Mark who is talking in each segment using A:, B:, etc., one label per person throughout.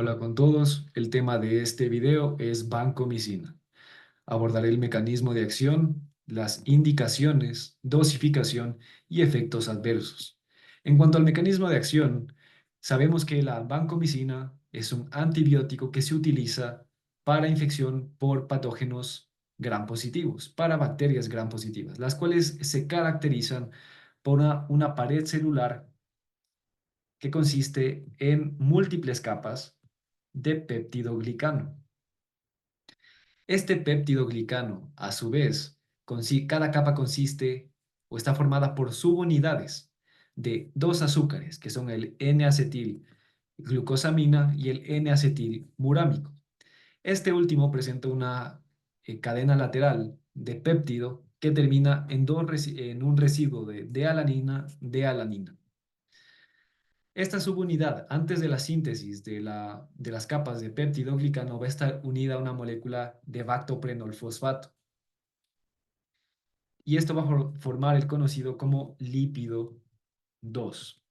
A: Hola con todos, el tema de este video es vancomicina. Abordaré el mecanismo de acción, las indicaciones, dosificación y efectos adversos. En cuanto al mecanismo de acción, sabemos que la vancomicina es un antibiótico que se utiliza para infección por patógenos gram positivos, para bacterias gram positivas, las cuales se caracterizan por una pared celular que consiste en múltiples capas de peptidoglicano. Este peptidoglicano, a su vez, cada capa consiste o está formada por subunidades de dos azúcares, que son el N-acetilglucosamina y el N-acetilmurámico. Este último presenta una cadena lateral de péptido que termina en un residuo de alanina. Esta subunidad, antes de la síntesis de las capas de peptidoglicano, va a estar unida a una molécula de bactoprenolfosfato. Y esto va a formar el conocido como lípido 2.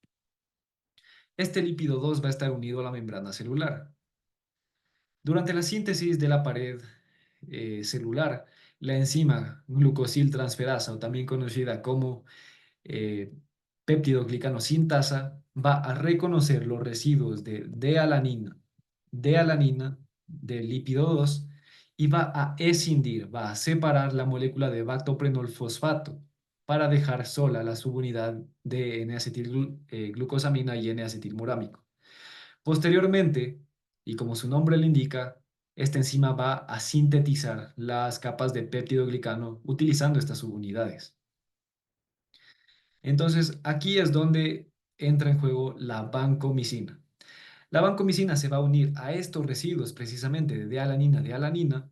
A: Este lípido 2 va a estar unido a la membrana celular. Durante la síntesis de la pared celular, la enzima glucosiltransferasa, o también conocida como eh, péptidoglicano sintasa, va a reconocer los residuos de alanina del lípido 2 y va a escindir, va a separar la molécula de bactoprenolfosfato para dejar sola la subunidad de N-acetilglucosamina y N-acetilmurámico. Posteriormente, y como su nombre le indica, esta enzima va a sintetizar las capas de péptidoglicano utilizando estas subunidades. Entonces, aquí es donde entra en juego la vancomicina. La vancomicina se va a unir a estos residuos precisamente de alanina,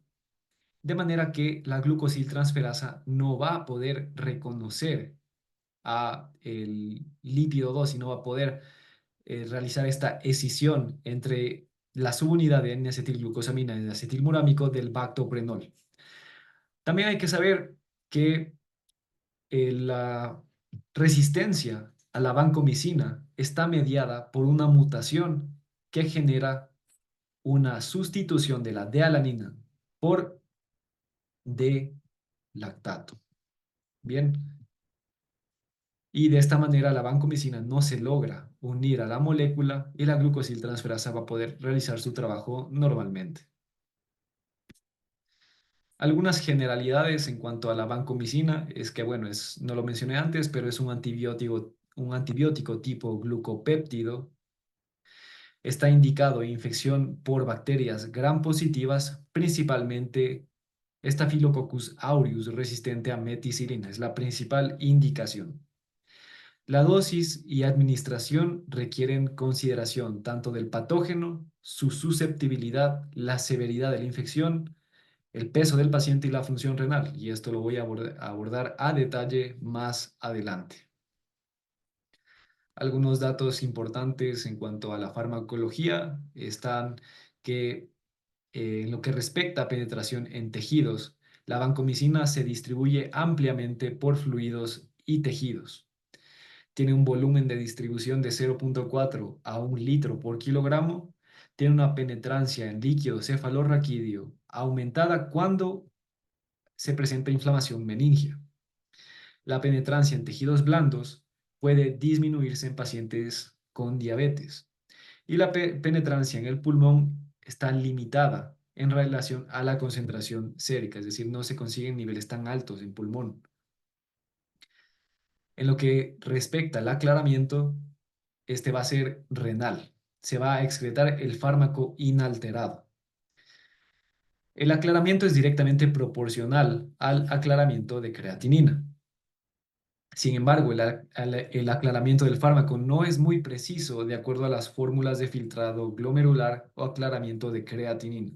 A: de manera que la glucosiltransferasa no va a poder reconocer a el lípido 2 y no va a poder realizar esta escisión entre la subunidad de N-acetilglucosamina y acetilmurámico del bactoprenol. También hay que saber que la resistencia a la vancomicina está mediada por una mutación que genera una sustitución de la D-alanina por D-lactato. Bien, y de esta manera la vancomicina no se logra unir a la molécula y la glucosiltransferasa va a poder realizar su trabajo normalmente. Algunas generalidades en cuanto a la vancomicina es que, bueno, no lo mencioné antes, pero es un antibiótico tipo glucopéptido. Está indicado en infección por bacterias gram positivas, principalmente Staphylococcus aureus resistente a meticilina. Es la principal indicación. La dosis y administración requieren consideración tanto del patógeno, su susceptibilidad, la severidad de la infección, el peso del paciente y la función renal, y esto lo voy a abordar a detalle más adelante. Algunos datos importantes en cuanto a la farmacología están que en lo que respecta a penetración en tejidos, la vancomicina se distribuye ampliamente por fluidos y tejidos. Tiene un volumen de distribución de 0,4 a 1 litro por kilogramo. Tiene una penetrancia en líquido cefalorraquídeo aumentada cuando se presenta inflamación meningia. La penetrancia en tejidos blandos puede disminuirse en pacientes con diabetes y la penetrancia en el pulmón está limitada en relación a la concentración sérica, es decir, no se consiguen niveles tan altos en pulmón. En lo que respecta al aclaramiento, este va a ser renal. Se va a excretar el fármaco inalterado. El aclaramiento es directamente proporcional al aclaramiento de creatinina. Sin embargo, el aclaramiento del fármaco no es muy preciso de acuerdo a las fórmulas de filtrado glomerular o aclaramiento de creatinina.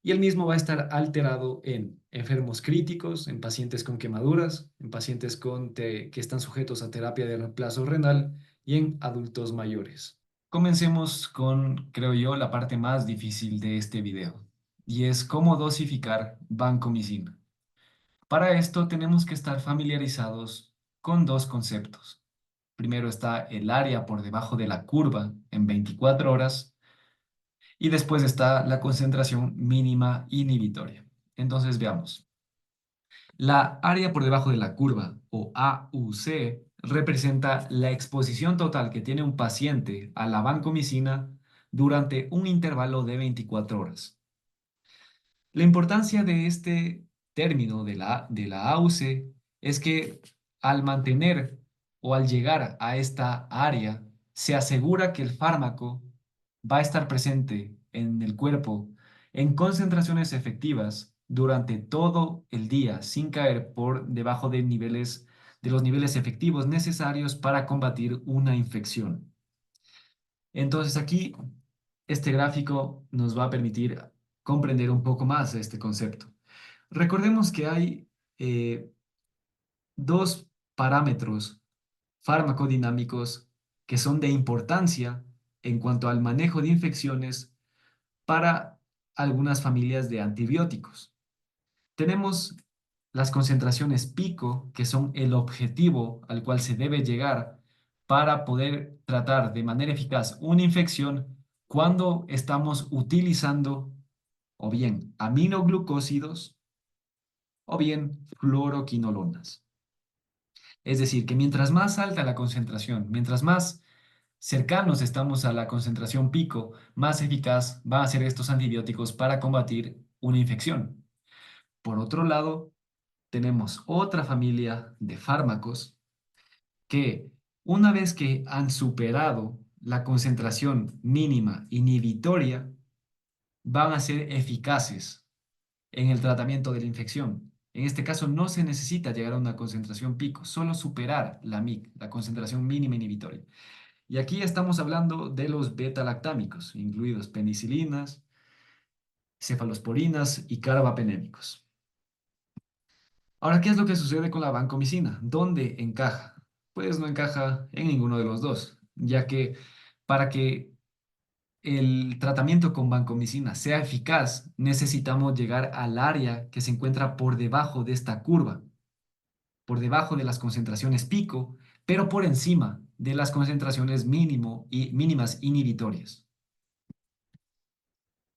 A: Y el mismo va a estar alterado en enfermos críticos, en pacientes con quemaduras, en pacientes que están sujetos a terapia de reemplazo renal y en adultos mayores. Comencemos con, creo yo, la parte más difícil de este video, y es cómo dosificar vancomicina. Para esto tenemos que estar familiarizados con dos conceptos. Primero está el área por debajo de la curva en 24 horas Y después está la concentración mínima inhibitoria. Entonces veamos. La área por debajo de la curva, o AUC, representa la exposición total que tiene un paciente a la vancomicina durante un intervalo de 24 horas. La importancia de este término de la AUC es que al mantener o al llegar a esta área, se asegura que el fármaco va a estar presente en el cuerpo en concentraciones efectivas durante todo el día, sin caer por debajo de los niveles efectivos necesarios para combatir una infección. Entonces aquí este gráfico nos va a permitir comprender un poco más este concepto. Recordemos que hay eh, dos parámetros farmacodinámicos que son de importancia en cuanto al manejo de infecciones para algunas familias de antibióticos. Tenemos las concentraciones pico, que son el objetivo al cual se debe llegar para poder tratar de manera eficaz una infección cuando estamos utilizando o bien aminoglucósidos o bien fluoroquinolonas. Es decir, que mientras más alta la concentración, mientras más cercanos estamos a la concentración pico, más eficaz van a ser estos antibióticos para combatir una infección. Por otro lado, tenemos otra familia de fármacos que una vez que han superado la concentración mínima inhibitoria, van a ser eficaces en el tratamiento de la infección. En este caso no se necesita llegar a una concentración pico, solo superar la MIC, la concentración mínima inhibitoria. Y aquí estamos hablando de los beta-lactámicos, incluidos penicilinas, cefalosporinas y carbapenémicos. Ahora, ¿qué es lo que sucede con la vancomicina? ¿Dónde encaja? Pues no encaja en ninguno de los dos, ya que para que el tratamiento con vancomicina sea eficaz, necesitamos llegar al área que se encuentra por debajo de esta curva, por debajo de las concentraciones pico, pero por encima de las concentraciones mínimo y mínimas inhibitorias.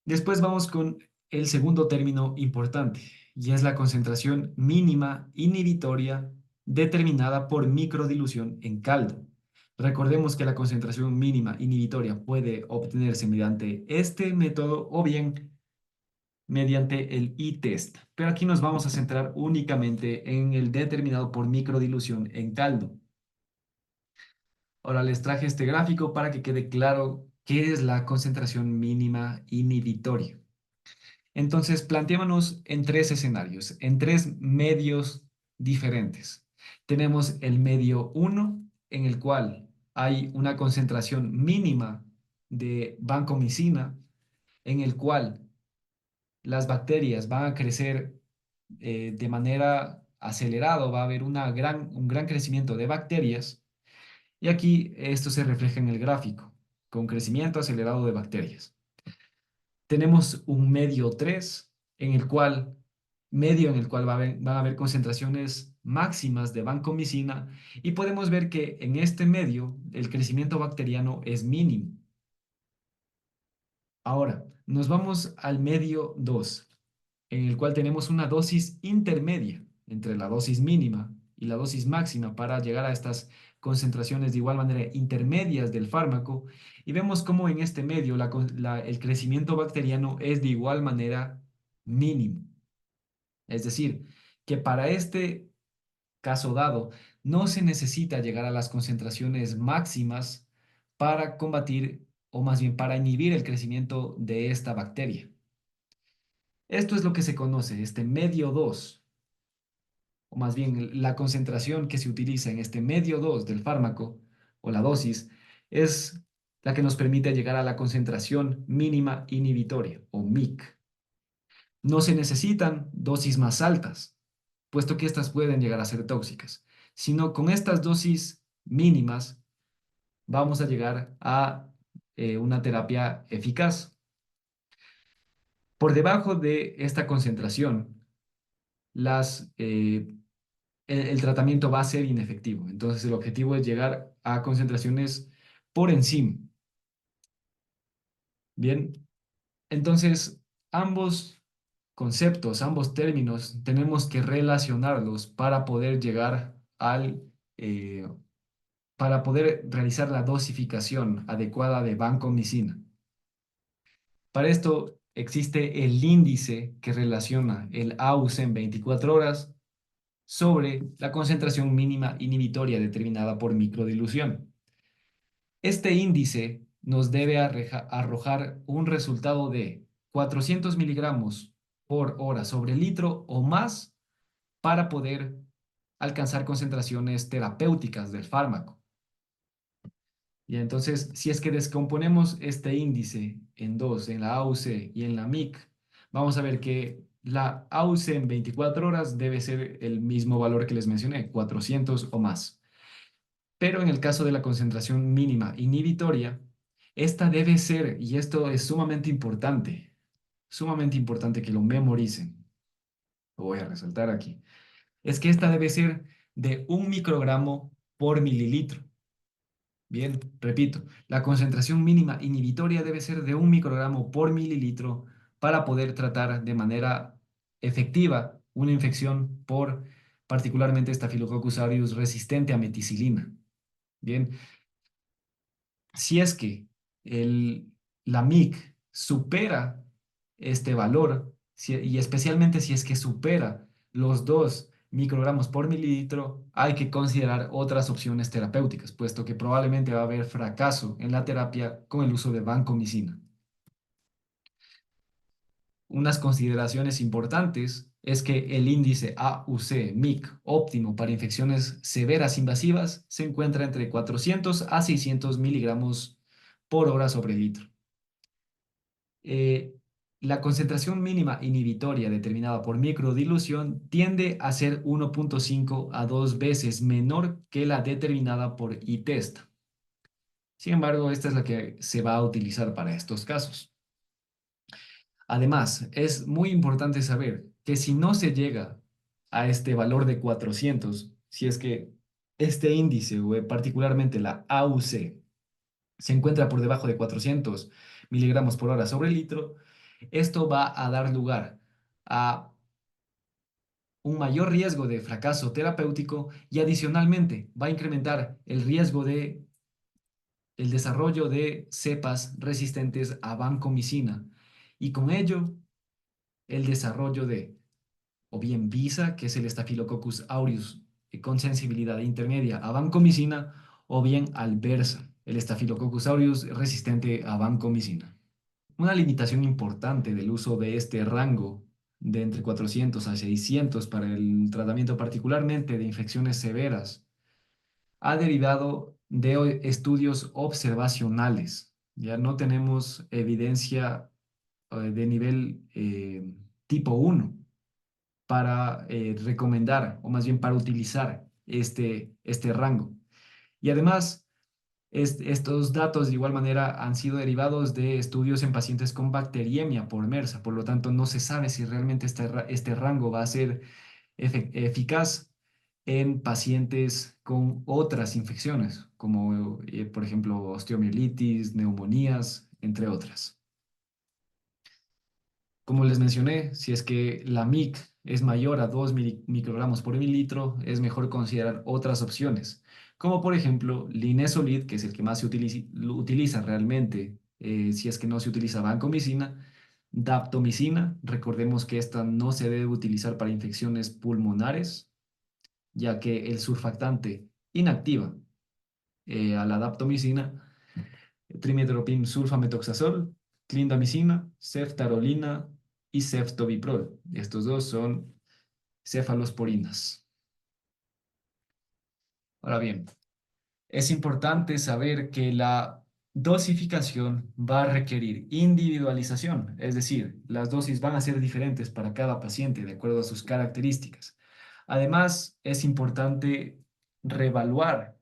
A: Después vamos con el segundo término importante, y es la concentración mínima inhibitoria determinada por microdilución en caldo. Recordemos que la concentración mínima inhibitoria puede obtenerse mediante este método o bien mediante el I-test, pero aquí nos vamos a centrar únicamente en el determinado por microdilución en caldo. Ahora les traje este gráfico para que quede claro qué es la concentración mínima inhibitoria. Entonces, planteémonos en tres escenarios, en tres medios diferentes. Tenemos el medio uno, en el cual hay una concentración mínima de vancomicina, en el cual las bacterias van a crecer de manera acelerada, va a haber un gran crecimiento de bacterias, y aquí esto se refleja en el gráfico, con crecimiento acelerado de bacterias. Tenemos un medio 3 en el cual, medio en el cual van a haber concentraciones máximas de vancomicina, y podemos ver que en este medio el crecimiento bacteriano es mínimo. Ahora, nos vamos al medio 2 en el cual tenemos una dosis intermedia entre la dosis mínima y la dosis máxima para llegar a estas concentraciones de igual manera intermedias del fármaco, y vemos cómo en este medio el crecimiento bacteriano es de igual manera mínimo. Es decir, que para este caso dado no se necesita llegar a las concentraciones máximas para combatir o más bien para inhibir el crecimiento de esta bacteria. Esto es lo que se conoce, este medio 2, o más bien la concentración que se utiliza en este medio 2 del fármaco o la dosis es la que nos permite llegar a la concentración mínima inhibitoria o MIC. No se necesitan dosis más altas, puesto que estas pueden llegar a ser tóxicas, sino con estas dosis mínimas vamos a llegar a una terapia eficaz. Por debajo de esta concentración, el tratamiento va a ser inefectivo. Entonces, el objetivo es llegar a concentraciones por encima. Bien, Entonces, ambos conceptos, ambos términos, tenemos que relacionarlos para poder llegar eh, para poder realizar la dosificación adecuada de vancomicina. Para esto existe el índice que relaciona el AUC en 24 horas sobre la concentración mínima inhibitoria determinada por microdilución. Este índice nos debe arrojar un resultado de 400 miligramos por hora sobre litro o más para poder alcanzar concentraciones terapéuticas del fármaco. Y entonces, si es que descomponemos este índice en dos, en la AUC y en la MIC, vamos a ver que la AUC en 24 horas debe ser el mismo valor que les mencioné, 400 o más. Pero en el caso de la concentración mínima inhibitoria, esta debe ser, y esto es sumamente importante que lo memoricen, lo voy a resaltar aquí, es que esta debe ser de 1 microgramo por mililitro. Bien, repito, la concentración mínima inhibitoria debe ser de 1 microgramo por mililitro para poder tratar de manera efectiva una infección por particularmente Staphylococcus aureus resistente a meticilina. Bien, si es que el, la MIC supera este valor, y especialmente si es que supera los 2 microgramos por mililitro, hay que considerar otras opciones terapéuticas, puesto que probablemente va a haber fracaso en la terapia con el uso de vancomicina. Unas consideraciones importantes es que el índice AUC-MIC óptimo para infecciones severas invasivas se encuentra entre 400 a 600 miligramos por hora sobre litro. Eh, la concentración mínima inhibitoria determinada por microdilución tiende a ser 1.5 a 2 veces menor que la determinada por ITEST. Sin embargo, esta es la que se va a utilizar para estos casos. Además, es muy importante saber que si no se llega a este valor de 400, si es que este índice, o particularmente la AUC, se encuentra por debajo de 400 miligramos por hora sobre litro, esto va a dar lugar a un mayor riesgo de fracaso terapéutico y adicionalmente va a incrementar el riesgo de el desarrollo de cepas resistentes a vancomicina y con ello el desarrollo de o bien Visa, que es el Staphylococcus aureus con sensibilidad intermedia a vancomicina, o bien Alversa, el Staphylococcus aureus resistente a vancomicina. Una limitación importante del uso de este rango de entre 400 a 600 para el tratamiento particularmente de infecciones severas ha derivado de estudios observacionales. Ya no tenemos evidencia de nivel tipo 1 para recomendar, o más bien para utilizar este rango. Y además, estos datos de igual manera han sido derivados de estudios en pacientes con bacteriemia por MRSA, por lo tanto no se sabe si realmente este rango va a ser eficaz en pacientes con otras infecciones, como por ejemplo osteomielitis, neumonías, entre otras. Como les mencioné, si es que la MIC es mayor a 2 microgramos por mililitro, es mejor considerar otras opciones, como por ejemplo linezolid, que es el que más se lo utiliza realmente si es que no se utiliza vancomicina, daptomicina, recordemos que esta no se debe utilizar para infecciones pulmonares, ya que el surfactante inactiva a la daptomicina, trimethoprim sulfamethoxazol, clindamicina, ceftarolina y ceftobiprol. Estos dos son cefalosporinas. Ahora bien, es importante saber que la dosificación va a requerir individualización, es decir, las dosis van a ser diferentes para cada paciente de acuerdo a sus características. Además, es importante reevaluar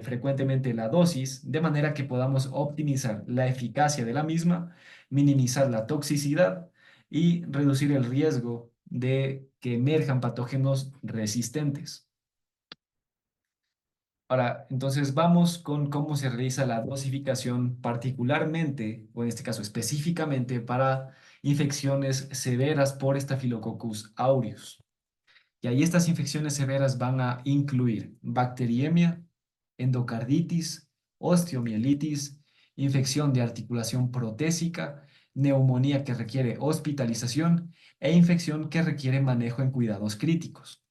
A: frecuentemente la dosis de manera que podamos optimizar la eficacia de la misma, minimizar la toxicidad y reducir el riesgo de que emerjan patógenos resistentes. Ahora, entonces vamos con cómo se realiza la dosificación particularmente, o en este caso específicamente, para infecciones severas por Staphylococcus aureus. Y ahí estas infecciones severas van a incluir bacteriemia, endocarditis, osteomielitis, infección de articulación protésica, neumonía que requiere hospitalización e infección que requiere manejo en cuidados críticos.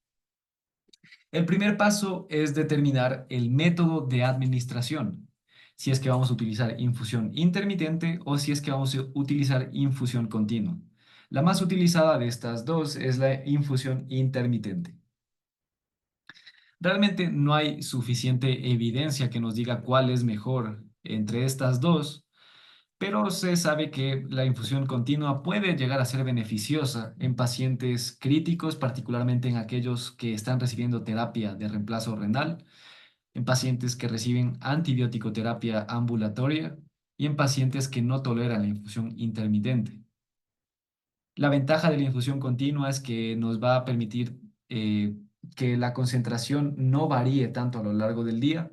A: El primer paso es determinar el método de administración, si es que vamos a utilizar infusión intermitente o si es que vamos a utilizar infusión continua. La más utilizada de estas dos es la infusión intermitente. Realmente no hay suficiente evidencia que nos diga cuál es mejor entre estas dos, pero se sabe que la infusión continua puede llegar a ser beneficiosa en pacientes críticos, particularmente en aquellos que están recibiendo terapia de reemplazo renal, en pacientes que reciben antibiótico terapia ambulatoria y en pacientes que no toleran la infusión intermitente. La ventaja de la infusión continua es que nos va a permitir eh, que la concentración no varíe tanto a lo largo del día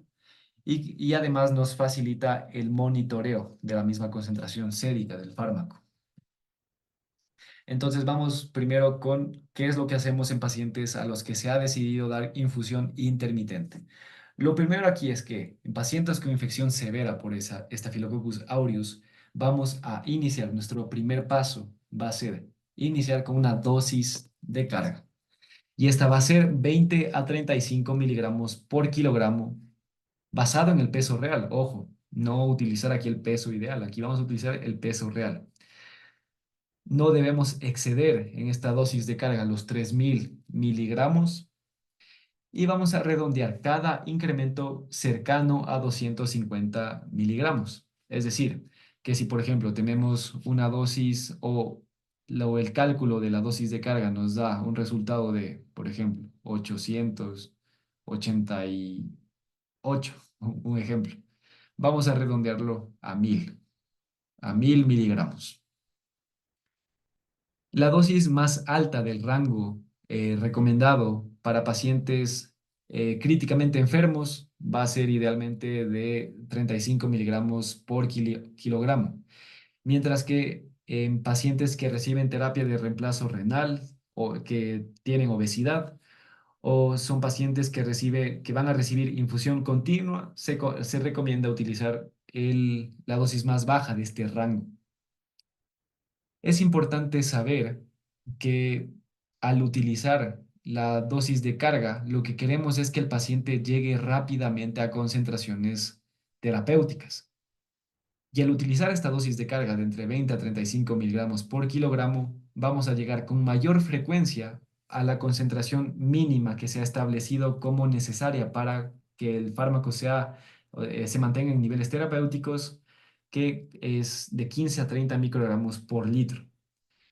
A: y además nos facilita el monitoreo de la misma concentración sérica del fármaco. Entonces vamos primero con qué es lo que hacemos en pacientes a los que se ha decidido dar infusión intermitente. Lo primero aquí es que en pacientes con infección severa por esa Staphylococcus aureus, vamos a iniciar, nuestro primer paso va a ser iniciar con una dosis de carga. Y esta va a ser 20 a 35 miligramos por kilogramo basado en el peso real. Ojo, no utilizar aquí el peso ideal, aquí vamos a utilizar el peso real. No debemos exceder en esta dosis de carga los 3000 miligramos y vamos a redondear cada incremento cercano a 250 miligramos. Es decir, que si por ejemplo tenemos una dosis o el cálculo de la dosis de carga nos da un resultado de, por ejemplo, 888, un ejemplo, vamos a redondearlo a 1000 miligramos. La dosis más alta del rango recomendado para pacientes críticamente enfermos va a ser idealmente de 35 miligramos por kilogramo, mientras que en pacientes que reciben terapia de reemplazo renal o que tienen obesidad o son pacientes que van a recibir infusión continua, se recomienda utilizar la dosis más baja de este rango. Es importante saber que al utilizar la dosis de carga, lo que queremos es que el paciente llegue rápidamente a concentraciones terapéuticas. Y al utilizar esta dosis de carga de entre 20 a 35 miligramos por kilogramo, vamos a llegar con mayor frecuencia a la concentración mínima que se ha establecido como necesaria para que el fármaco se mantenga en niveles terapéuticos, que es de 15 a 30 microgramos por litro.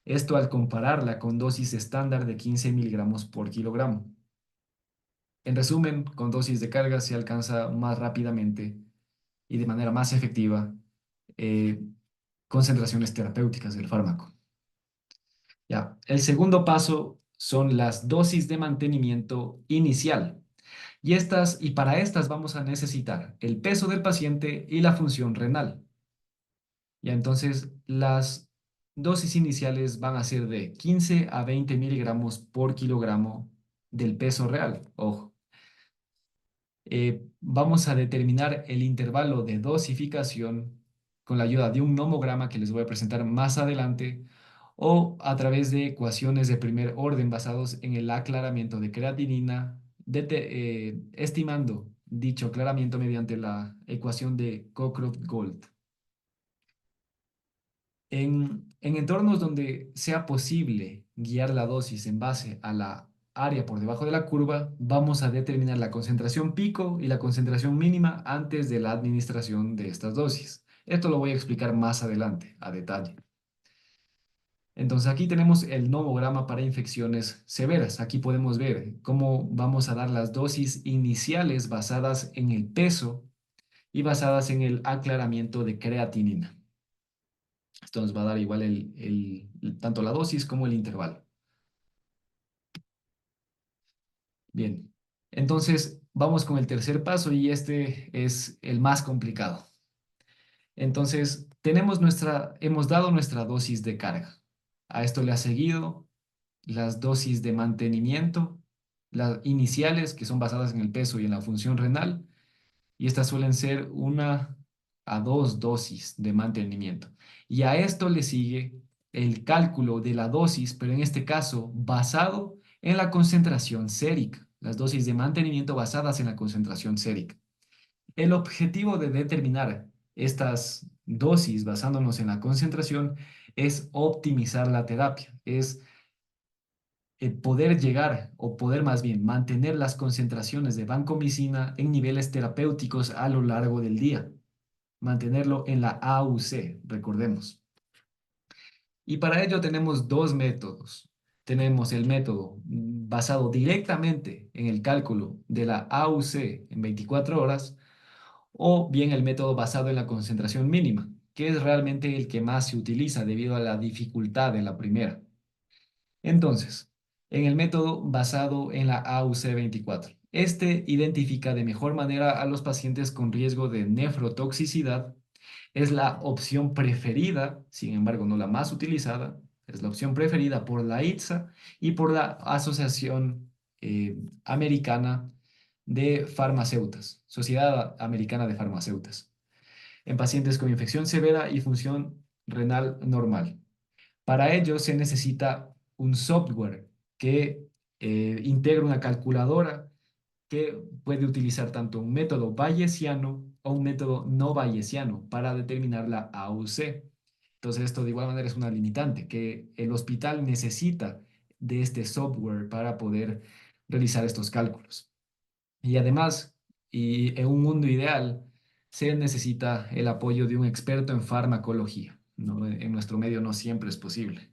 A: Esto al compararla con dosis estándar de 15 miligramos por kilogramo. En resumen, con dosis de carga se alcanza más rápidamente y de manera más efectiva eh, concentraciones terapéuticas del fármaco. Ya, el segundo paso son las dosis de mantenimiento inicial. Y para estas vamos a necesitar el peso del paciente y la función renal. Ya, entonces las dosis iniciales van a ser de 15 a 20 miligramos por kilogramo del peso real. Ojo, vamos a determinar el intervalo de dosificación con la ayuda de un nomograma que les voy a presentar más adelante o a través de ecuaciones de primer orden basados en el aclaramiento de creatinina, estimando dicho aclaramiento mediante la ecuación de Cockcroft-Gault. En entornos donde sea posible guiar la dosis en base a la área por debajo de la curva, vamos a determinar la concentración pico y la concentración mínima antes de la administración de estas dosis. Esto lo voy a explicar más adelante, a detalle. Entonces aquí tenemos el nomograma para infecciones severas. Aquí podemos ver cómo vamos a dar las dosis iniciales basadas en el peso y basadas en el aclaramiento de creatinina. Esto nos va a dar igual tanto la dosis como el intervalo. Bien, entonces Vamos con el tercer paso y este es el más complicado. Entonces, hemos dado nuestra dosis de carga. A esto le ha seguido las dosis de mantenimiento, las iniciales, que son basadas en el peso y en la función renal, y estas suelen ser 1 a 2 dosis de mantenimiento. Y a esto le sigue el cálculo de la dosis, pero en este caso basado en la concentración sérica, las dosis de mantenimiento basadas en la concentración sérica. El objetivo de determinar estas dosis basándonos en la concentración es optimizar la terapia, es poder llegar o poder más bien mantener las concentraciones de vancomicina en niveles terapéuticos a lo largo del día, mantenerlo en la AUC, recordemos. Y para ello tenemos dos métodos. Tenemos el método basado directamente en el cálculo de la AUC en 24 horas o bien el método basado en la concentración mínima, que es realmente el que más se utiliza debido a la dificultad de la primera. Entonces, en el método basado en la AUC24, este identifica de mejor manera a los pacientes con riesgo de nefrotoxicidad. Es la opción preferida, sin embargo, no la más utilizada. Es la opción preferida por la ITSA y por la Asociación Americana de Farmacéuticas, Sociedad Americana de Farmacéuticas, en pacientes con infección severa y función renal normal. Para ello se necesita un software que integra una calculadora que puede utilizar tanto un método bayesiano o un método no bayesiano para determinar la AUC. Entonces esto de igual manera es una limitante que el hospital necesita de este software para poder realizar estos cálculos. Y además, y en un mundo ideal, se necesita el apoyo de un experto en farmacología, ¿no? En nuestro medio no siempre es posible.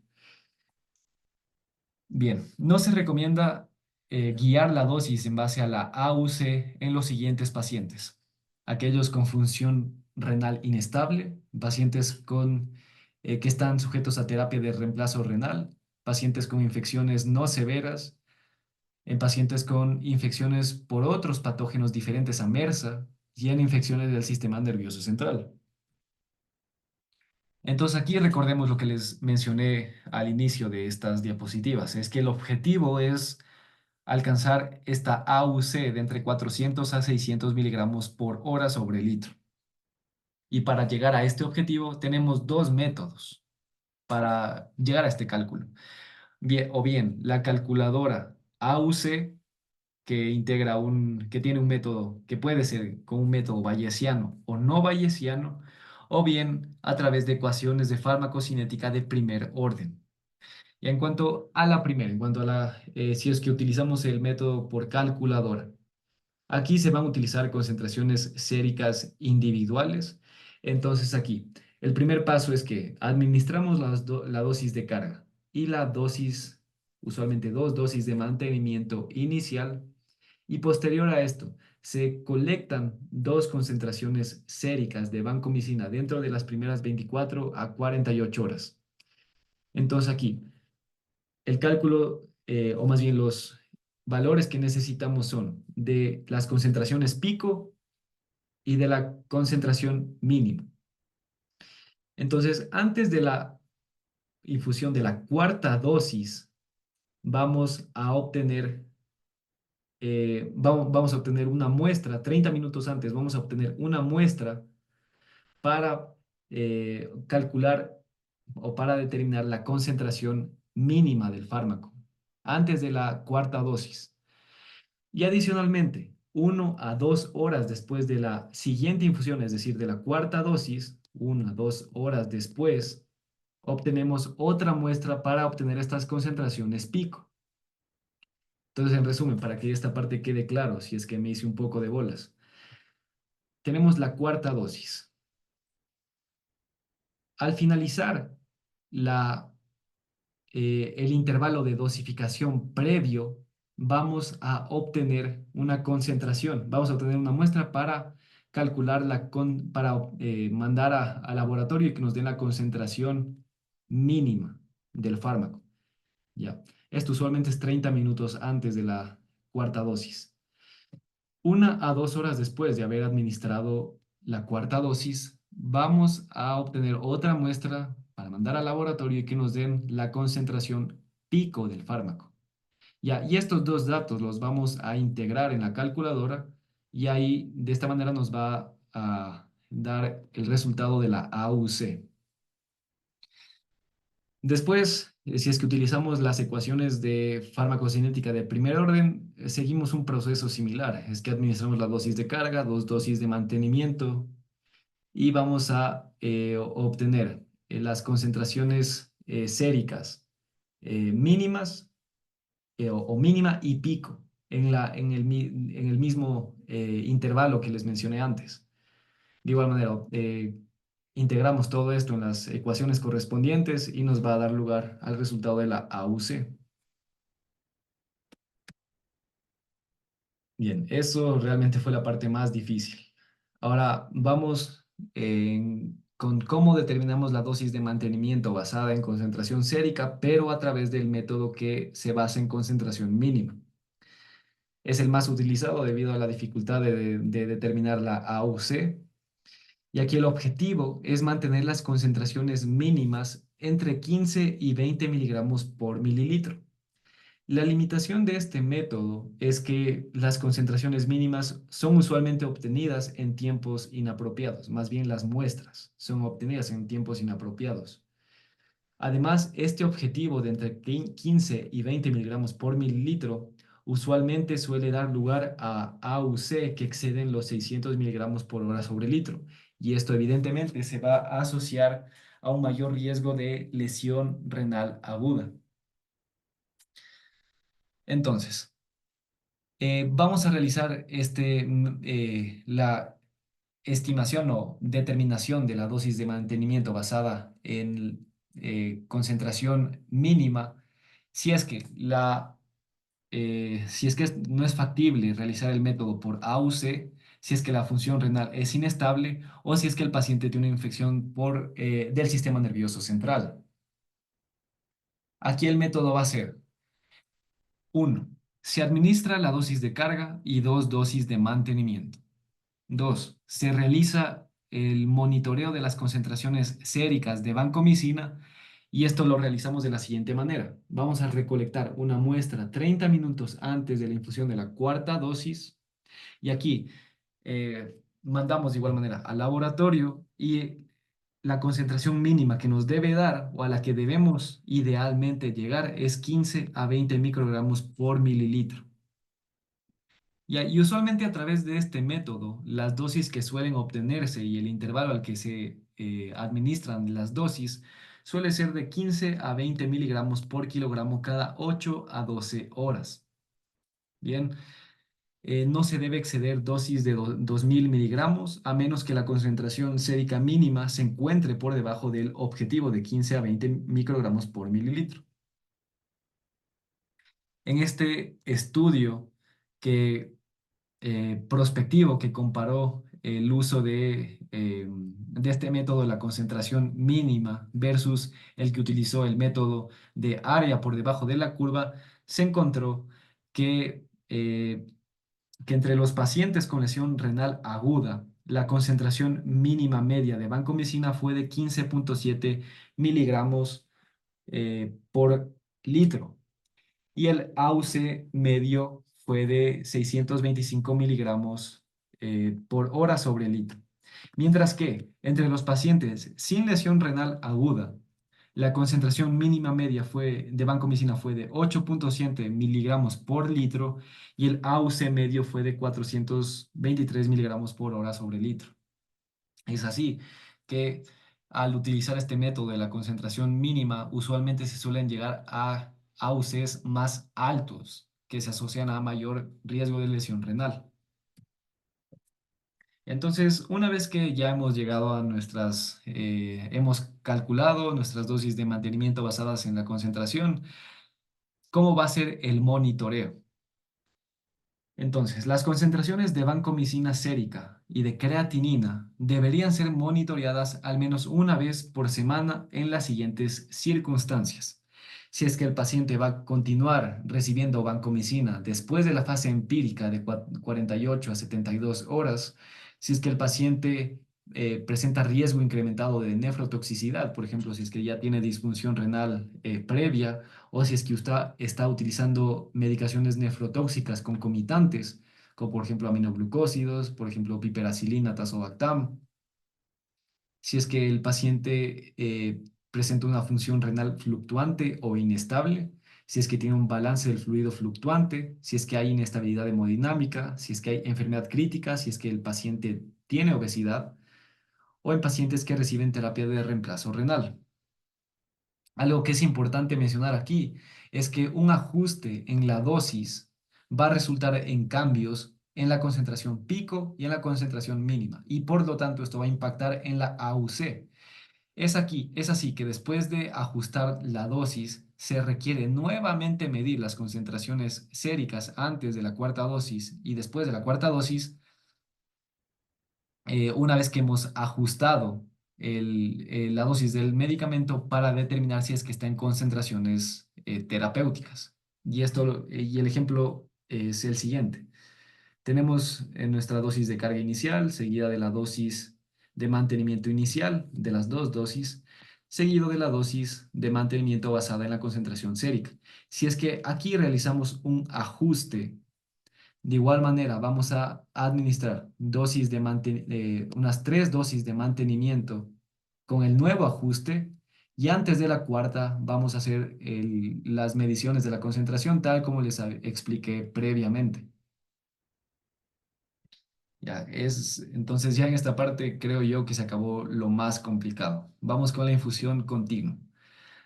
A: Bien, no se recomienda guiar la dosis en base a la AUC en los siguientes pacientes. Aquellos con función renal inestable, pacientes que están sujetos a terapia de reemplazo renal, pacientes con infecciones no severas, en pacientes con infecciones por otros patógenos diferentes a MRSA y en infecciones del sistema nervioso central. Entonces aquí recordemos lo que les mencioné al inicio de estas diapositivas, es que el objetivo es alcanzar esta AUC de entre 400 a 600 miligramos por hora sobre litro. Y para llegar a este objetivo tenemos dos métodos para llegar a este cálculo. Bien, o bien la calculadora AUC que tiene un método que puede ser con un método bayesiano o no bayesiano, o bien a través de ecuaciones de farmacocinética de primer orden. Y en cuanto a la primera, en cuanto a si es que utilizamos el método por calculadora, aquí se van a utilizar concentraciones séricas individuales. Entonces aquí, el primer paso es que administramos la dosis de carga y la dosis, usualmente dos dosis de mantenimiento inicial, y posterior a esto, se colectan dos concentraciones séricas de vancomicina dentro de las primeras 24 a 48 horas. Entonces aquí, el cálculo, o más bien los valores que necesitamos son de las concentraciones pico y de la concentración mínima. Entonces, antes de la infusión de la cuarta dosis, vamos a obtener, vamos a obtener una muestra, 30 minutos antes, vamos a obtener una muestra para calcular o para determinar la concentración mínima del fármaco antes de la cuarta dosis. Y adicionalmente, 1 a 2 horas después de la siguiente infusión, es decir, de la cuarta dosis, 1 a 2 horas después, obtenemos otra muestra para obtener estas concentraciones pico. Entonces, en resumen, para que esta parte quede claro, si es que me hice un poco de bolas, tenemos la cuarta dosis. Al finalizar el intervalo de dosificación previo, vamos a obtener una concentración, vamos a obtener una muestra para calcular para mandar al laboratorio y que nos den la concentración mínima del fármaco. Ya. Esto usualmente es 30 minutos antes de la cuarta dosis. 1 a 2 horas después de haber administrado la cuarta dosis, vamos a obtener otra muestra para mandar al laboratorio y que nos den la concentración pico del fármaco. Ya, y estos dos datos los vamos a integrar en la calculadora y ahí de esta manera nos va a dar el resultado de la AUC. Después, si es que utilizamos las ecuaciones de farmacocinética de primer orden, seguimos un proceso similar. Es que administramos la dosis de carga, dos dosis de mantenimiento y vamos a obtener las concentraciones séricas mínimas o mínima y pico en el mismo intervalo que les mencioné antes. De igual manera, integramos todo esto en las ecuaciones correspondientes y nos va a dar lugar al resultado de la AUC. Bien, eso realmente fue la parte más difícil. Ahora vamos con cómo determinamos la dosis de mantenimiento basada en concentración sérica, pero a través del método que se basa en concentración mínima. Es el más utilizado debido a la dificultad de determinar la AUC. Y aquí el objetivo es mantener las concentraciones mínimas entre 15 y 20 miligramos por mililitro. La limitación de este método es que las concentraciones mínimas son usualmente obtenidas en tiempos inapropiados, más bien las muestras son obtenidas en tiempos inapropiados. Además, este objetivo de entre 15 y 20 miligramos por mililitro usualmente suele dar lugar a AUC que exceden los 600 miligramos por hora sobre litro. Y esto evidentemente se va a asociar a un mayor riesgo de lesión renal aguda. Entonces, vamos a realizar la estimación o determinación de la dosis de mantenimiento basada en concentración mínima, si es que no es factible realizar el método por AUC, si es que la función renal es inestable o si es que el paciente tiene una infección del sistema nervioso central. Aquí el método va a ser 1. Se administra la dosis de carga y 2 dosis de mantenimiento. 2. Se realiza el monitoreo de las concentraciones séricas de vancomicina y esto lo realizamos de la siguiente manera. Vamos a recolectar una muestra 30 minutos antes de la infusión de la cuarta dosis y aquí mandamos de igual manera al laboratorio y la concentración mínima que nos debe dar o a la que debemos idealmente llegar es 15 a 20 microgramos por mililitro. Y usualmente a través de este método, las dosis que suelen obtenerse y el intervalo al que se administran las dosis suele ser de 15 a 20 miligramos por kilogramo cada 8 a 12 horas. Bien, no se debe exceder dosis de 2000 miligramos a menos que la concentración sérica mínima se encuentre por debajo del objetivo de 15 a 20 microgramos por mililitro. En este estudio que prospectivo que comparó el uso de este método de la concentración mínima versus el que utilizó el método de área por debajo de la curva, se encontró que entre los pacientes con lesión renal aguda, la concentración mínima media de vancomicina fue de 15,7 miligramos por litro y el AUC medio fue de 625 miligramos por hora sobre litro. Mientras que entre los pacientes sin lesión renal aguda, la concentración mínima media de vancomicina fue de 8,7 miligramos por litro y el AUC medio fue de 423 miligramos por hora sobre litro. Es así que al utilizar este método de la concentración mínima, usualmente se suelen llegar a AUCs más altos que se asocian a mayor riesgo de lesión renal. Entonces, una vez que ya hemos llegado a hemos calculado nuestras dosis de mantenimiento basadas en la concentración, ¿cómo va a ser el monitoreo? Entonces, las concentraciones de vancomicina sérica y de creatinina deberían ser monitoreadas al menos una vez por semana en las siguientes circunstancias. si es que el paciente va a continuar recibiendo vancomicina después de la fase empírica de 48 a 72 horas, si es que el paciente presenta riesgo incrementado de nefrotoxicidad, por ejemplo, si es que ya tiene disfunción renal previa o si es que usted está utilizando medicaciones nefrotóxicas concomitantes, como por ejemplo aminoglucósidos, por ejemplo piperacilina, tazobactam, si es que el paciente presenta una función renal fluctuante o inestable, si es que tiene un balance del fluido fluctuante, si es que hay inestabilidad hemodinámica, si es que hay enfermedad crítica, si es que el paciente tiene obesidad o en pacientes que reciben terapia de reemplazo renal. Algo que es importante mencionar aquí es que un ajuste en la dosis va a resultar en cambios en la concentración pico y en la concentración mínima, y por lo tanto esto va a impactar en la AUC. Es así que después de ajustar la dosis, se requiere nuevamente medir las concentraciones séricas antes de la cuarta dosis y después de la cuarta dosis, una vez que hemos ajustado la dosis del medicamento para determinar si es que está en concentraciones terapéuticas. Y el ejemplo es el siguiente. Tenemos nuestra dosis de carga inicial, seguida de la dosis de mantenimiento inicial, de las dos dosis, seguido de la dosis de mantenimiento basada en la concentración sérica. Si es que aquí realizamos un ajuste, de igual manera vamos a administrar unas 3 dosis de mantenimiento con el nuevo ajuste y antes de la cuarta vamos a hacer las mediciones de la concentración tal como les expliqué previamente. Entonces ya en esta parte creo yo que se acabó lo más complicado. Vamos con la infusión continua.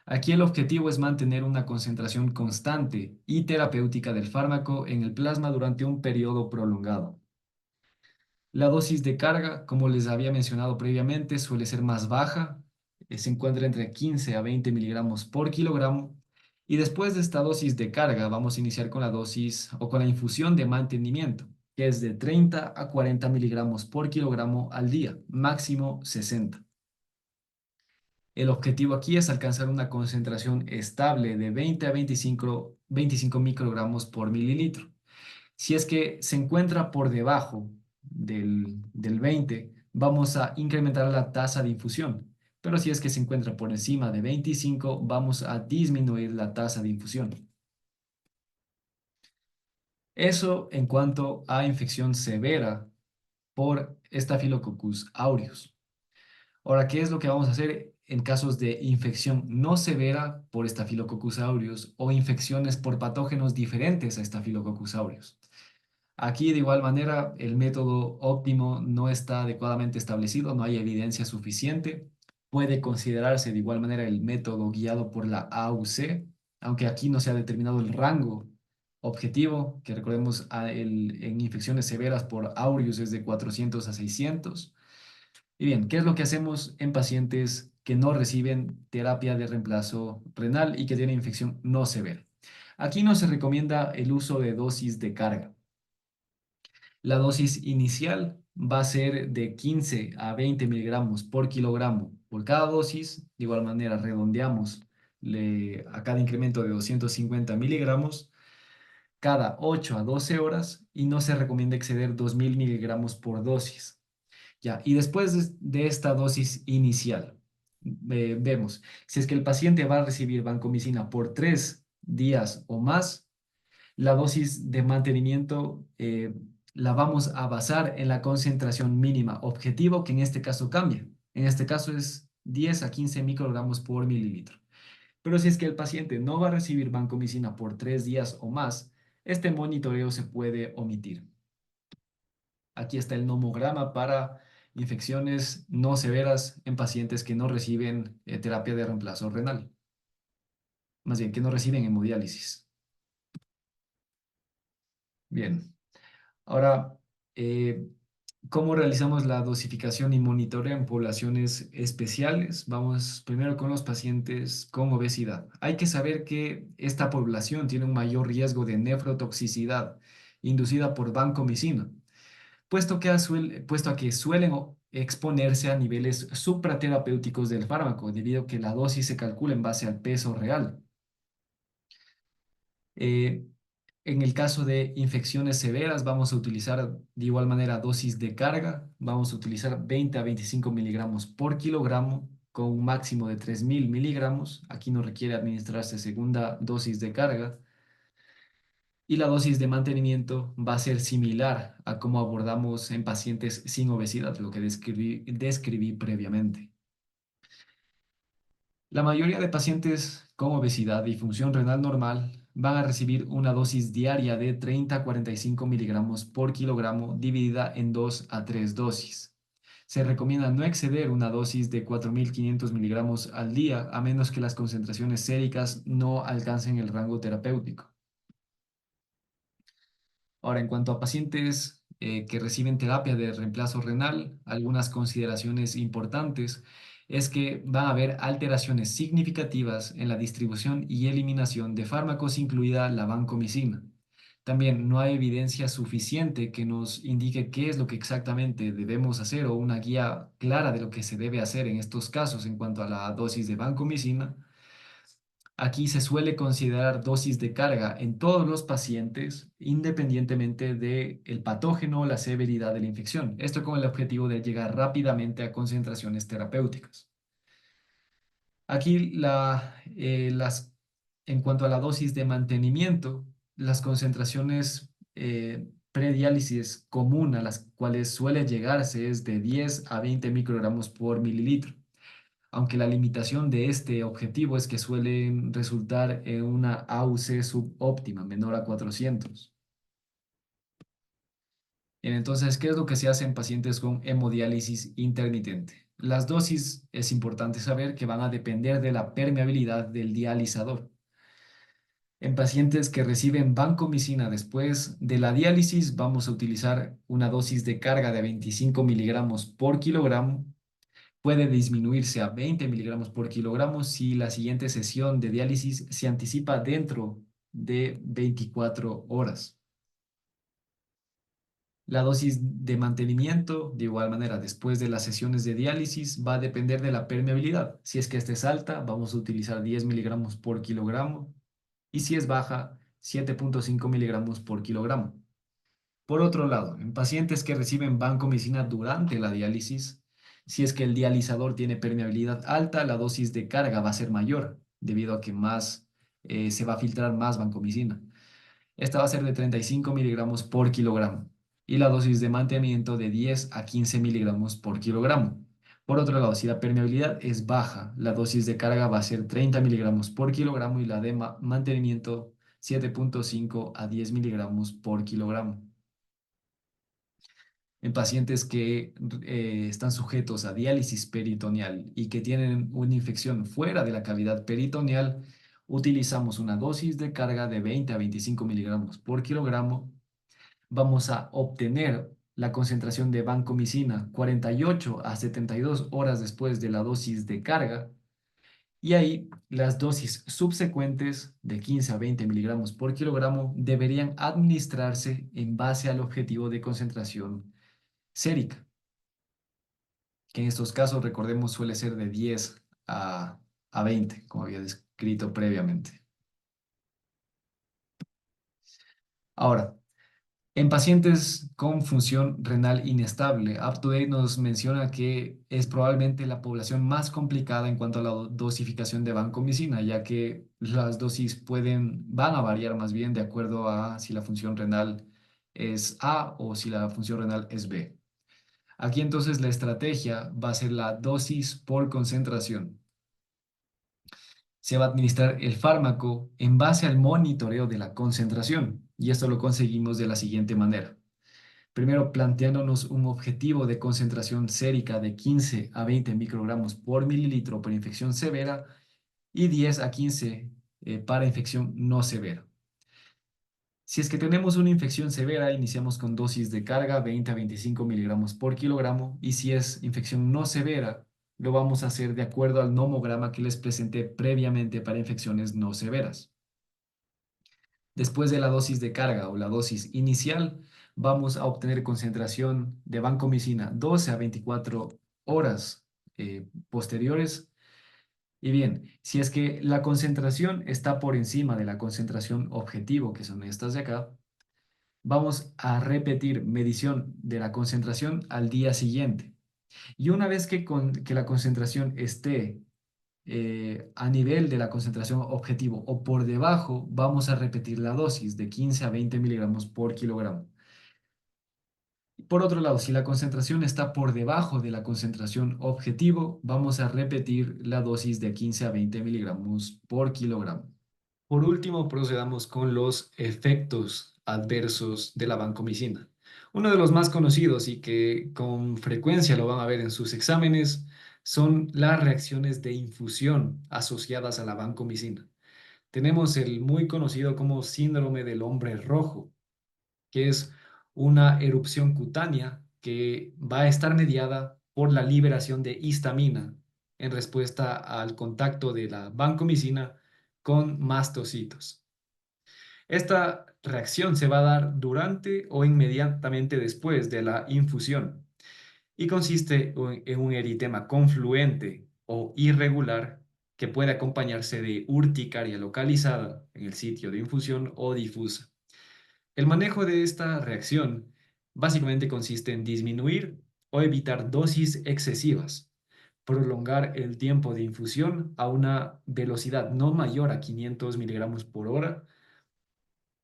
A: Aquí el objetivo es mantener una concentración constante y terapéutica del fármaco en el plasma durante un periodo prolongado. La dosis de carga, como les había mencionado previamente, suele ser más baja, se encuentra entre 15 a 20 miligramos por kilogramo. Y después de esta dosis de carga, vamos a iniciar con la dosis o con la infusión de mantenimiento, que es de 30 a 40 miligramos por kilogramo al día, máximo 60. El objetivo aquí es alcanzar una concentración estable de 20 a 25 microgramos por mililitro. Si es que se encuentra por debajo del 20, vamos a incrementar la tasa de infusión. Pero si es que se encuentra por encima de 25, vamos a disminuir la tasa de infusión. Eso en cuanto a infección severa por Staphylococcus aureus. Ahora, ¿qué es lo que vamos a hacer en casos de infección no severa por Staphylococcus aureus o infecciones por patógenos diferentes a Staphylococcus aureus? Aquí, de igual manera, el método óptimo no está adecuadamente establecido, no hay evidencia suficiente. Puede considerarse de igual manera el método guiado por la AUC, aunque aquí no se ha determinado el rango objetivo, que recordemos en infecciones severas por aureus es de 400 a 600. Y bien, ¿qué es lo que hacemos en pacientes que no reciben terapia de reemplazo renal y que tienen infección no severa? Aquí no se recomienda el uso de dosis de carga. La dosis inicial va a ser de 15 a 20 miligramos por kilogramo por cada dosis. De igual manera, redondeamos a cada incremento de 250 miligramos cada 8 a 12 horas y no se recomienda exceder 2000 miligramos por dosis. Ya, y después de esta dosis inicial, vemos si es que el paciente va a recibir vancomicina por 3 días o más, la dosis de mantenimiento la vamos a basar en la concentración mínima objetivo, que en este caso cambia. En este caso es 10 a 15 microgramos por mililitro. Pero si es que el paciente no va a recibir vancomicina por 3 días o más, este monitoreo se puede omitir. Aquí está el nomograma para infecciones no severas en pacientes que no reciben terapia de reemplazo renal, más bien que no reciben hemodiálisis. Bien. Ahora, ¿cómo realizamos la dosificación y monitoreo en poblaciones especiales? Vamos primero con los pacientes con obesidad. Hay que saber que esta población tiene un mayor riesgo de nefrotoxicidad inducida por vancomicina, puesto a que suelen exponerse a niveles supraterapéuticos del fármaco, debido a que la dosis se calcula en base al peso real. Eh, en el caso de infecciones severas, vamos a utilizar de igual manera dosis de carga. Vamos a utilizar 20 a 25 miligramos por kilogramo con un máximo de 3000 miligramos. Aquí no requiere administrarse segunda dosis de carga. Y la dosis de mantenimiento va a ser similar a cómo abordamos en pacientes sin obesidad, lo que describí previamente. La mayoría de pacientes con obesidad y función renal normal van a recibir una dosis diaria de 30 a 45 miligramos por kilogramo dividida en 2 a 3 dosis. Se recomienda no exceder una dosis de 4500 miligramos al día a menos que las concentraciones séricas no alcancen el rango terapéutico. Ahora, en cuanto a pacientes que reciben terapia de reemplazo renal, algunas consideraciones importantes es que va a haber alteraciones significativas en la distribución y eliminación de fármacos, incluida la vancomicina. También no hay evidencia suficiente que nos indique qué es lo que exactamente debemos hacer o una guía clara de lo que se debe hacer en estos casos en cuanto a la dosis de vancomicina. Aquí se suele considerar dosis de carga en todos los pacientes, independientemente del patógeno o la severidad de la infección. Esto con el objetivo de llegar rápidamente a concentraciones terapéuticas. Aquí en cuanto a la dosis de mantenimiento, las concentraciones prediálisis común a las cuales suele llegarse es de 10 a 20 microgramos por mililitro, aunque la limitación de este objetivo es que suelen resultar en una AUC subóptima, menor a 400. Bien, entonces, ¿qué es lo que se hace en pacientes con hemodiálisis intermitente? Las dosis es importante saber que van a depender de la permeabilidad del dializador. En pacientes que reciben vancomicina después de la diálisis, vamos a utilizar una dosis de carga de 25 miligramos por kilogramo. Puede disminuirse a 20 miligramos por kilogramo si la siguiente sesión de diálisis se anticipa dentro de 24 horas. La dosis de mantenimiento, de igual manera, después de las sesiones de diálisis, va a depender de la permeabilidad. Si es que esta es alta, vamos a utilizar 10 miligramos por kilogramo y si es baja, 7.5 miligramos por kilogramo. Por otro lado, en pacientes que reciben vancomicina durante la diálisis, si es que el dializador tiene permeabilidad alta, la dosis de carga va a ser mayor, debido a que se va a filtrar más vancomicina. Esta va a ser de 35 miligramos por kilogramo y la dosis de mantenimiento de 10 a 15 miligramos por kilogramo. Por otro lado, si la permeabilidad es baja, la dosis de carga va a ser 30 miligramos por kilogramo y la de mantenimiento 7.5 a 10 miligramos por kilogramo. En pacientes que están sujetos a diálisis peritoneal y que tienen una infección fuera de la cavidad peritoneal, utilizamos una dosis de carga de 20 a 25 miligramos por kilogramo. Vamos a obtener la concentración de vancomicina 48 a 72 horas después de la dosis de carga. Y ahí las dosis subsecuentes de 15 a 20 miligramos por kilogramo deberían administrarse en base al objetivo de concentración sérica, que en estos casos, recordemos, suele ser de 10 a 20, como había descrito previamente. Ahora, en pacientes con función renal inestable, UpToDate nos menciona que es probablemente la población más complicada en cuanto a la dosificación de vancomicina, ya que las dosis van a variar más bien de acuerdo a si la función renal es A o si la función renal es B. Aquí entonces la estrategia va a ser la dosis por concentración. Se va a administrar el fármaco en base al monitoreo de la concentración y esto lo conseguimos de la siguiente manera. Primero, planteándonos un objetivo de concentración sérica de 15 a 20 microgramos por mililitro por infección severa y 10 a 15 para infección no severa. Si es que tenemos una infección severa, iniciamos con dosis de carga 20 a 25 miligramos por kilogramo y si es infección no severa, lo vamos a hacer de acuerdo al nomograma que les presenté previamente para infecciones no severas. Después de la dosis de carga o la dosis inicial, vamos a obtener concentración de vancomicina 12 a 24 horas posteriores Y bien, si es que la concentración está por encima de la concentración objetivo, que son estas de acá, vamos a repetir medición de la concentración al día siguiente. Y una vez que la concentración esté a nivel de la concentración objetivo o por debajo, vamos a repetir la dosis de 15 a 20 miligramos por kilogramo. Por otro lado, si la concentración está por debajo de la concentración objetivo, vamos a repetir la dosis de 15 a 20 miligramos por kilogramo. Por último, procedamos con los efectos adversos de la vancomicina. Uno de los más conocidos y que con frecuencia lo van a ver en sus exámenes son las reacciones de infusión asociadas a la vancomicina. Tenemos el muy conocido como síndrome del hombre rojo, que es una erupción cutánea que va a estar mediada por la liberación de histamina en respuesta al contacto de la vancomicina con mastocitos. Esta reacción se va a dar durante o inmediatamente después de la infusión y consiste en un eritema confluente o irregular que puede acompañarse de urticaria localizada en el sitio de infusión o difusa. El manejo de esta reacción básicamente consiste en disminuir o evitar dosis excesivas, prolongar el tiempo de infusión a una velocidad no mayor a 500 miligramos por hora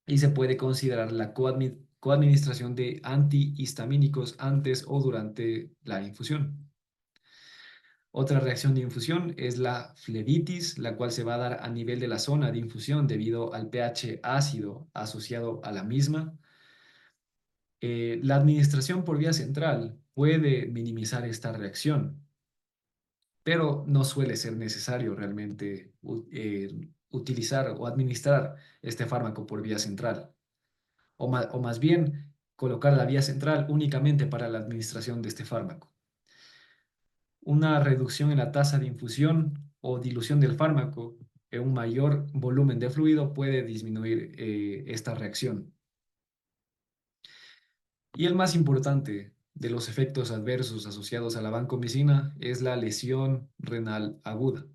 A: y se puede considerar la coadministración de antihistamínicos antes o durante la infusión. Otra reacción de infusión es la flebitis, la cual se va a dar a nivel de la zona de infusión debido al pH ácido asociado a la misma. La administración por vía central puede minimizar esta reacción, pero no suele ser necesario realmente utilizar o administrar este fármaco por vía central, o más bien colocar la vía central únicamente para la administración de este fármaco. Una reducción en la tasa de infusión o dilución del fármaco en un mayor volumen de fluido puede disminuir esta reacción. Y el más importante de los efectos adversos asociados a la vancomicina es la lesión renal aguda.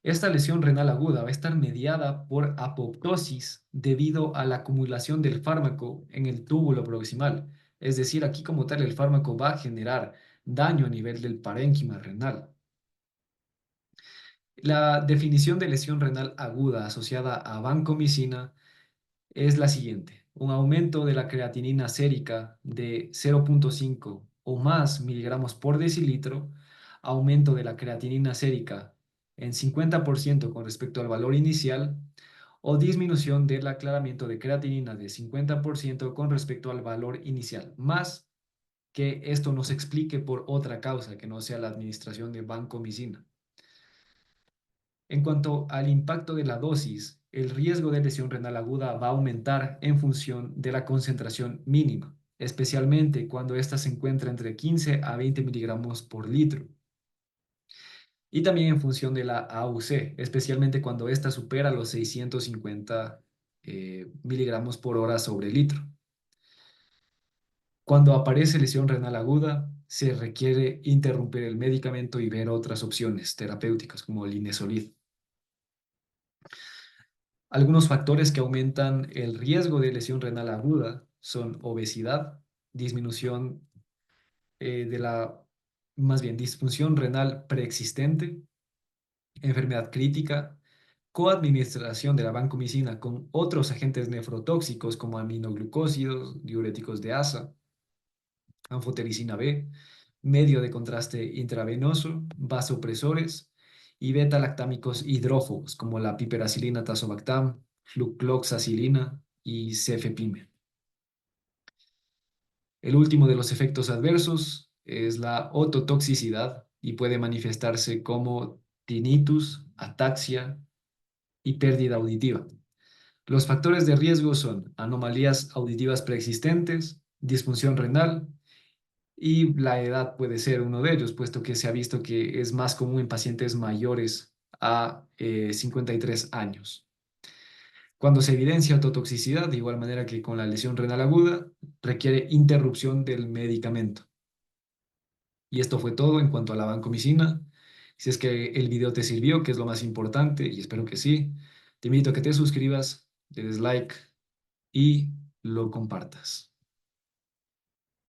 A: Esta lesión renal aguda va a estar mediada por apoptosis debido a la acumulación del fármaco en el túbulo proximal. Es decir, aquí como tal el fármaco va a generar daño a nivel del parénquima renal. La definición de lesión renal aguda asociada a vancomicina es la siguiente: un aumento de la creatinina sérica de 0,5 o más miligramos por decilitro, aumento de la creatinina sérica en 50% con respecto al valor inicial, o disminución del aclaramiento de creatinina de 50% con respecto al valor inicial, más que esto no se explique por otra causa que no sea la administración de vancomicina. En cuanto al impacto de la dosis, el riesgo de lesión renal aguda va a aumentar en función de la concentración mínima, especialmente cuando ésta se encuentra entre 15 a 20 miligramos por litro. Y también en función de la AUC, especialmente cuando ésta supera los 650 miligramos por hora sobre litro. Cuando aparece lesión renal aguda, se requiere interrumpir el medicamento y ver otras opciones terapéuticas como el Linezolid. Algunos factores que aumentan el riesgo de lesión renal aguda son obesidad, disminución más bien disfunción renal preexistente, enfermedad crítica, coadministración de la vancomicina con otros agentes nefrotóxicos como aminoglucósidos, diuréticos de asa, anfotericina B, medio de contraste intravenoso, vasopresores y beta-lactámicos hidrófobos como la piperacilina tazobactam, flucloxacilina y cefepime. El último de los efectos adversos es la ototoxicidad y puede manifestarse como tinnitus, ataxia y pérdida auditiva. Los factores de riesgo son anomalías auditivas preexistentes, disfunción renal, y la edad puede ser uno de ellos, puesto que se ha visto que es más común en pacientes mayores a 53 años. Cuando se evidencia ototoxicidad, de igual manera que con la lesión renal aguda, requiere interrupción del medicamento. Y esto fue todo en cuanto a la vancomicina. Si es que el video te sirvió, que es lo más importante, y espero que sí, te invito a que te suscribas, le des like y lo compartas.